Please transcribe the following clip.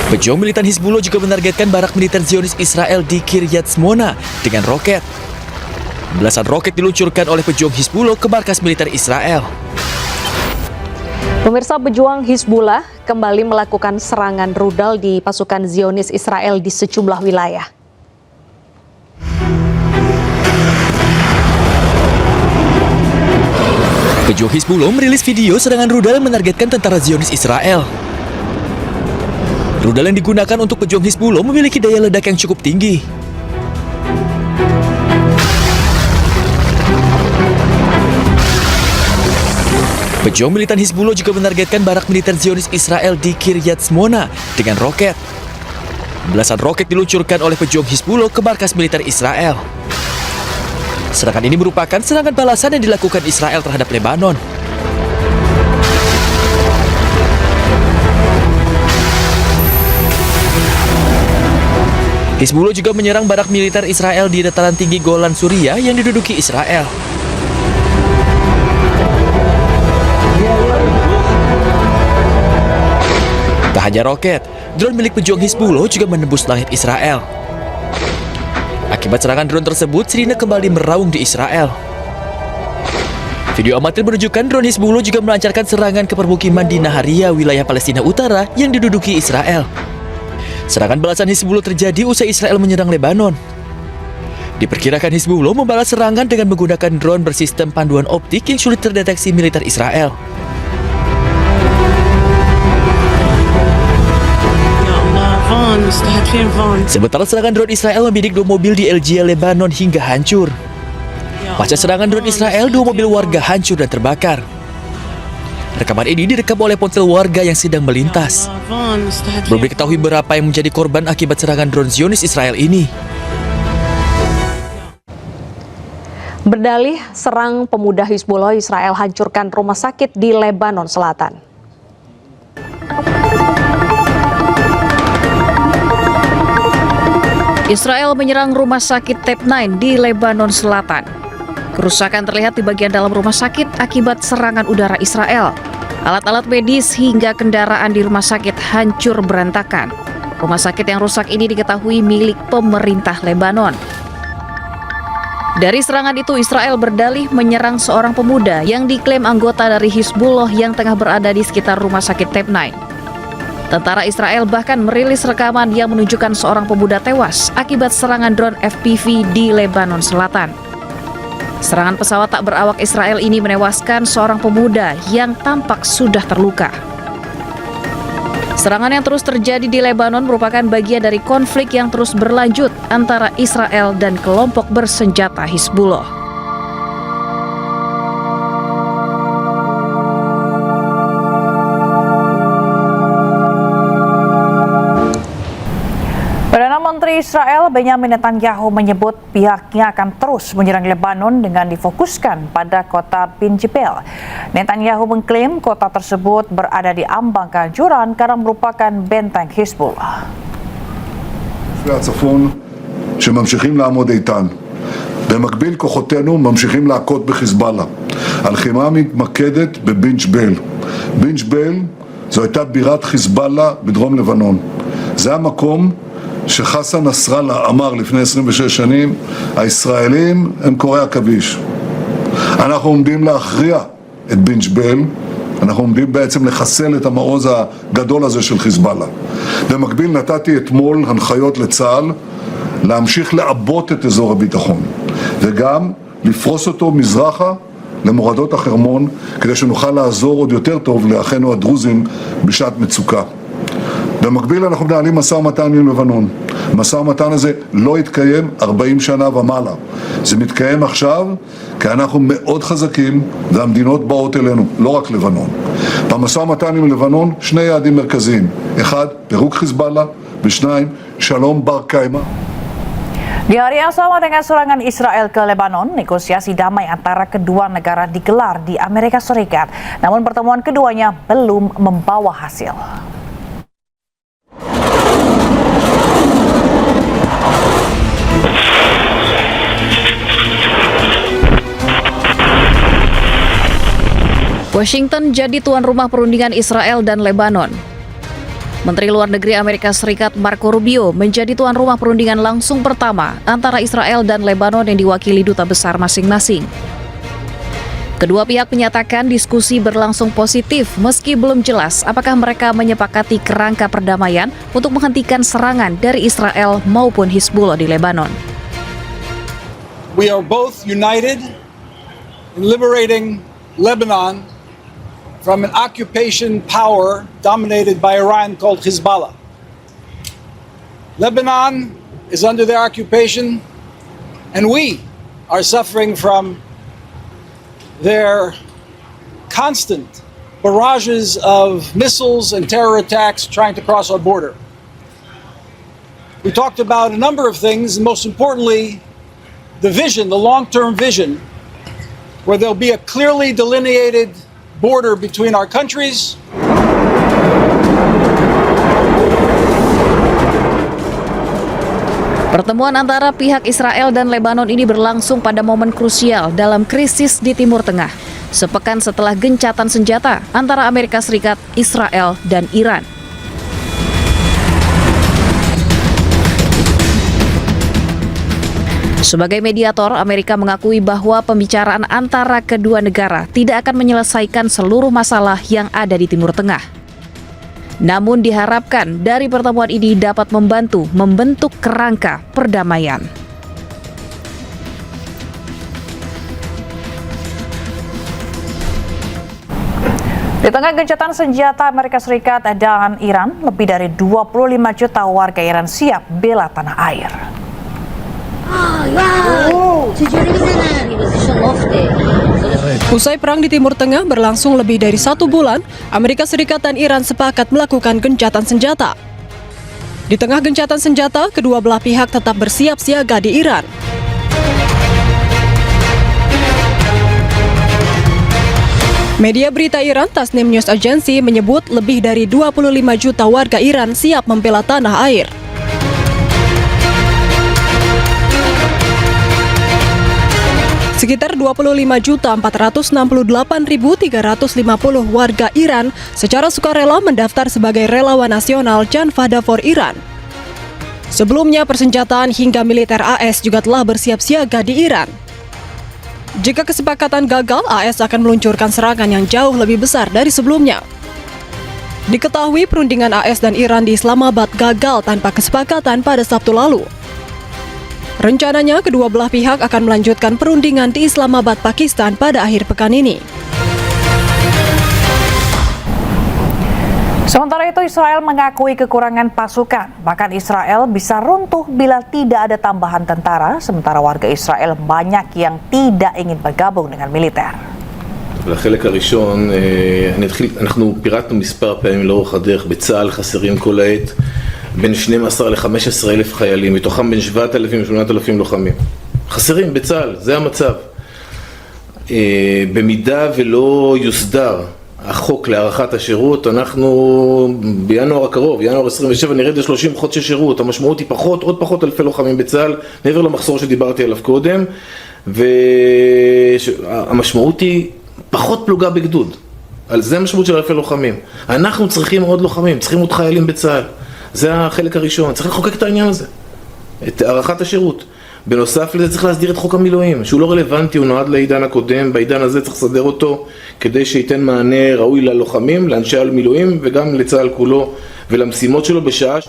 Pejuang militan Hizbullah juga menargetkan barak militer Zionis Israel di Kiryat Shmona dengan roket. Belasan roket diluncurkan oleh pejuang Hizbullah ke markas militer Israel. Pemirsa, pejuang Hizbullah kembali melakukan serangan rudal di pasukan Zionis Israel di sejumlah wilayah. Pejuang Hizbullah merilis video serangan rudal yang menargetkan tentara Zionis Israel. Rudal yang digunakan untuk pejuang Hizbullah memiliki daya ledak yang cukup tinggi. Pejuang militan Hizbullah juga menargetkan barak militer Zionis Israel di Kiryat Shmona dengan roket. Belasan roket diluncurkan oleh pejuang Hizbullah ke markas militer Israel. Serangan ini merupakan serangan balasan yang dilakukan Israel terhadap Lebanon. Hizbullah juga menyerang barak militer Israel di dataran tinggi Golan Suriah yang diduduki Israel. Tak hanya roket, drone milik pejuang Hizbullah juga menembus langit Israel. Akibat serangan drone tersebut, sirine kembali meraung di Israel. Video amatir menunjukkan drone Hizbullah juga melancarkan serangan ke permukiman di Naharia, wilayah Palestina Utara yang diduduki Israel. Serangan balasan Hizbullah terjadi usai Israel menyerang Lebanon. Diperkirakan Hizbullah membalas serangan dengan menggunakan drone bersistem panduan optik yang sulit terdeteksi militer Israel. Sementara serangan drone Israel membidik 2 mobil di Elgia, Lebanon hingga hancur. Pasca serangan drone Israel, 2 mobil warga hancur dan terbakar. Rekaman ini direkam oleh ponsel warga yang sedang melintas. Belum diketahui berapa yang menjadi korban akibat serangan drone Zionis Israel ini. Berdalih serang pemuda Hizbullah, Israel hancurkan rumah sakit di Lebanon Selatan. Israel menyerang rumah sakit Tep9 di Lebanon Selatan. Kerusakan terlihat di bagian dalam rumah sakit akibat serangan udara Israel. Alat-alat medis hingga kendaraan di rumah sakit hancur berantakan. Rumah sakit yang rusak ini diketahui milik pemerintah Lebanon. Dari serangan itu, Israel berdalih menyerang seorang pemuda yang diklaim anggota dari Hizbullah yang tengah berada di sekitar rumah sakit Tep9. Tentara Israel bahkan merilis rekaman yang menunjukkan seorang pemuda tewas akibat serangan drone FPV di Lebanon Selatan. Serangan pesawat tak berawak Israel ini menewaskan seorang pemuda yang tampak sudah terluka. Serangan yang terus terjadi di Lebanon merupakan bagian dari konflik yang terus berlanjut antara Israel dan kelompok bersenjata Hizbullah. Perdana Menteri Israel Benjamin Netanyahu menyebut pihaknya akan terus menyerang Lebanon dengan difokuskan pada kota Bin Jebel. Netanyahu mengklaim kota tersebut berada di ambang kehancuran karena merupakan benteng Hizbullah. הצפון שממשיכים לעמוד איתן. במקביל כוחותינו ממשיכים להכות בחיזבאללה. הלחימה מתמקדת בבין ג'בל. בין ג'בל זו הייתה בירת חיזבאללה בדרום לבנון. זה המקום שחסן נסראללה אמר לפני 26 שנים, הישראלים הם קוראי עכביש. אנחנו עומדים להכריע את בין ג'בל, אנחנו עומדים בעצם לחסל את המעוז הגדול הזה של חיזבאללה. במקביל נתתי אתמול הנחיות לצה"ל להמשיך לעבות את אזור הביטחון, וגם לפרוס אותו מזרחה למורדות החרמון, כדי שנוכל לעזור עוד יותר טוב לאחינו הדרוזים בשעת מצוקה. במקביל אנחנו מנהלים משא ומתן עם לבנון. המשא ומתן הזה לא התקיים 40 שנה ומעלה. זה מתקיים עכשיו כי אנחנו מאוד חזקים והמדינות באות אלינו, לא רק לבנון. במשא ומתן עם לבנון 2 יעדים מרכזיים. 1, פירוק חיזבאללה, ו2, שלום בר קיימא. Di hari yang sama dengan serangan Israel ke Lebanon, negosiasi damai antara kedua negara digelar di Amerika Serikat. Namun pertemuan keduanya belum membawa hasil. Washington jadi tuan rumah perundingan Israel dan Lebanon. Menteri Luar Negeri Amerika Serikat Marco Rubio menjadi tuan rumah perundingan langsung pertama antara Israel dan Lebanon yang diwakili duta besar masing-masing. Kedua pihak menyatakan diskusi berlangsung positif meski belum jelas apakah mereka menyepakati kerangka perdamaian untuk menghentikan serangan dari Israel maupun Hizbullah di Lebanon. We are both united in liberating Lebanon from an occupation power dominated by Iran called Hezbollah. Lebanon is under their occupation, and we are suffering from their constant barrages of missiles and terror attacks trying to cross our border. We talked about a number of things, and most importantly, the vision, the long-term vision, where there'll be a clearly delineated border between our countries. Pertemuan antara pihak Israel dan Lebanon ini berlangsung pada momen krusial dalam krisis di Timur Tengah, sepekan setelah gencatan senjata antara Amerika Serikat, Israel, dan Iran. Sebagai mediator, Amerika mengakui bahwa pembicaraan antara kedua negara tidak akan menyelesaikan seluruh masalah yang ada di Timur Tengah. Namun diharapkan dari pertemuan ini dapat membantu membentuk kerangka perdamaian. Di tengah gencatan senjata Amerika Serikat dan Iran, lebih dari 25 juta warga Iran siap bela tanah air. Usai perang di Timur Tengah berlangsung lebih dari 1 bulan, Amerika Serikat dan Iran sepakat melakukan gencatan senjata. Di tengah gencatan senjata, kedua belah pihak tetap bersiap siaga di Iran. Media berita Iran Tasnim News Agency menyebut lebih dari 25 juta warga Iran siap membela tanah air. Sekitar 25.468.350 warga Iran secara sukarela mendaftar sebagai relawan nasional Jan Fahda for Iran. Sebelumnya, persenjataan hingga militer AS juga telah bersiap siaga di Iran. Jika kesepakatan gagal, AS akan meluncurkan serangan yang jauh lebih besar dari sebelumnya. Diketahui perundingan AS dan Iran di Islamabad gagal tanpa kesepakatan pada Sabtu lalu. Rencananya, kedua belah pihak akan melanjutkan perundingan di Islamabad, Pakistan pada akhir pekan ini. Sementara itu, Israel mengakui kekurangan pasukan. Bahkan Israel bisa runtuh bila tidak ada tambahan tentara, sementara warga Israel banyak yang tidak ingin bergabung dengan militer. לחלק הראשון, אנחנו פירטנו מספר פעמים לאורך הדרך, בצה"ל חסרים כל העת בין 12 ל-15 אלף חיילים, מתוכם בין 7,000 ל-8,000 לוחמים. חסרים בצה"ל, זה המצב. במידה ולא יוסדר החוק להארכת השירות, אנחנו בינואר הקרוב, ינואר 27, נרד ל-30 חודשי שירות. המשמעות היא עוד פחות אלפי לוחמים בצה"ל, מעבר למחסור שדיברתי עליו קודם, והמשמעות היא פחות פלוגה בגדוד. על זה המשמעות של אלפי לוחמים. אנחנו צריכים עוד לוחמים, צריכים עוד חיילים בצה"ל. זה החלק הראשון, צריך לחוקק את העניין הזה, את הארכת השירות. בנוסף לזה צריך להסדיר את חוק המילואים, שהוא לא רלוונטי, הוא נועד לעידן הקודם, בעידן הזה צריך לסדר אותו כדי שייתן מענה ראוי ללוחמים, לאנשי המילואים וגם לצה"ל כולו ולמשימות שלו בשעה.